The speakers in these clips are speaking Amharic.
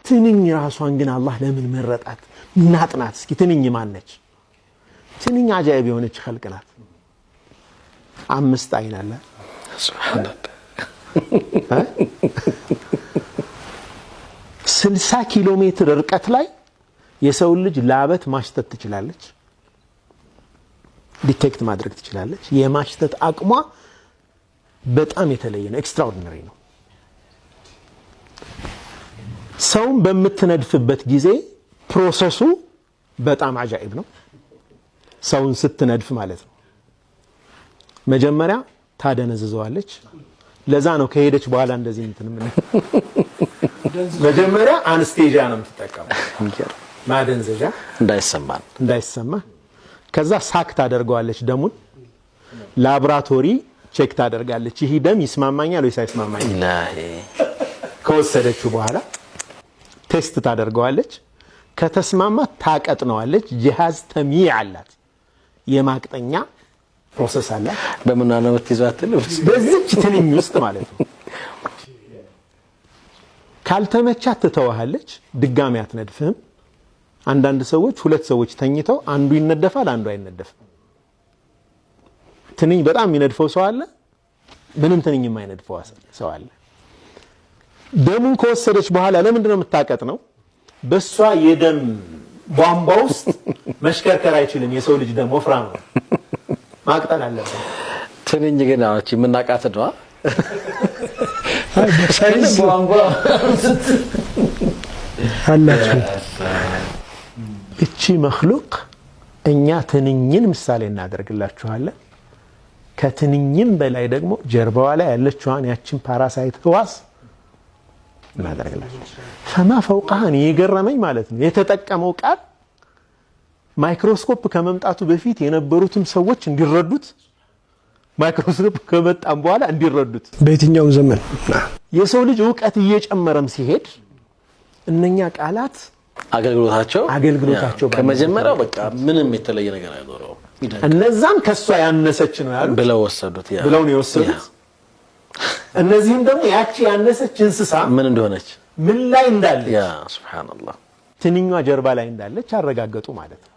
ትንኝ ራሷን ግን አላህ ለምን መረጣት? እናጥናት እስኪ ትንኝ ማነች? ትንኝ አጃኢብ የሆነች ኸልቅ ናት። 5 አይን አለ ሱብሃንአላህ 60 ኪሎ ሜትር ርቀት ላይ የሰው ልጅ ላበት ማሽተት ትችላለች። ዲቴክት ማድረግ ትችላለች። የማሽተት አቅሟ በጣም የተለየ ነው። ኤክስትራኦርዲነሪ ነው። ሰውን በምትነድፍበት ጊዜ ፕሮሰሱ በጣም አጃኢብ ነው። ሰውን ስትነድፍ ማለት ነው። መጀመሪያ ታደነዝዘዋለች። ለዛ ነው ከሄደች በኋላ እንደዚህ እንትንም መጀመሪያ አንስቴዣ ነው የምትጠቀመው፣ ማደንዘዣ እንዳይሰማ። ከዛ ሳክ ታደርገዋለች። ደሙን ላብራቶሪ ቼክ ታደርጋለች። ይሄ ደም ይስማማኛል ወይስ አይስማማኝም? ከወሰደችው በኋላ ቴስት ታደርገዋለች። ከተስማማ ታቀጥነዋለች። ጂሃዝ ተሚዕ አላት፣ የማቅጠኛ ፕሮሰስ አላት። በመናነበት ይዟትል በዚች ትንኝ ውስጥ ማለት ነው። ካልተመቻት ትተዋለች፣ ድጋሚ አትነድፍህም። አንዳንድ ሰዎች 2 ሰዎች ተኝተው አንዱ ይነደፋል፣ አንዱ አይነደፍም። ትንኝ በጣም የሚነድፈው ሰው አለ፣ ምንም ትንኝ የማይነድፈው ሰው አለ። ደሙን ከወሰደች በኋላ ለምንድን ነው የምታቀጥነው? በሷ የደም ቧንቧ ውስጥ መሽከርከር አይችልም። የሰው ልጅ ደም ወፍራም ነው፣ ማቅጠን አለበት። ትንኝ ግን አውጪ ምናቃት ነው ሳይንስ ቧንቧ አላችሁ። እቺ መክሉቅ እኛ ትንኝን ምሳሌ እናደርግላችኋለን። ከትንኝም በላይ ደግሞ ጀርባዋ ላይ ያለችዋን ያችን ፓራሳይት ህዋስ እናደርግላችሁ። ፈማ ፈውቀሃን የገረመኝ ማለት ነው የተጠቀመው ቃል ማይክሮስኮፕ ከመምጣቱ በፊት የነበሩትም ሰዎች እንዲረዱት፣ ማይክሮስኮፕ ከመጣም በኋላ እንዲረዱት። በየትኛው ዘመን የሰው ልጅ ዕውቀት እየጨመረም ሲሄድ እነኛ ቃላት አገልግሎታቸው ከመጀመሪያው በቃ ምንም የተለየ ነገር አይኖረውም። እነዛም ከሷ ያነሰች ነው ያሉት ብለው ወሰዱት። ብለው ነው የወሰዱት። እነዚህም ደግሞ ያቺ ያነሰች እንስሳ ምን እንደሆነች ምን ላይ እንዳለች ያ ሱብሃንአላህ ትንኟ ጀርባ ላይ እንዳለች አረጋገጡ ማለት ነው።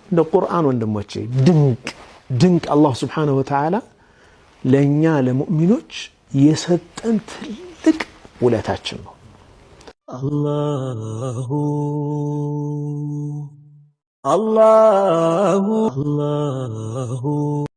ለቁርአን ወንድሞቼ ድንቅ አላህ ሱብሓነሁ ወተዓላ ለኛ ለሙእሚኖች የሰጠን ትልቅ ውለታችን ነው። አላሁ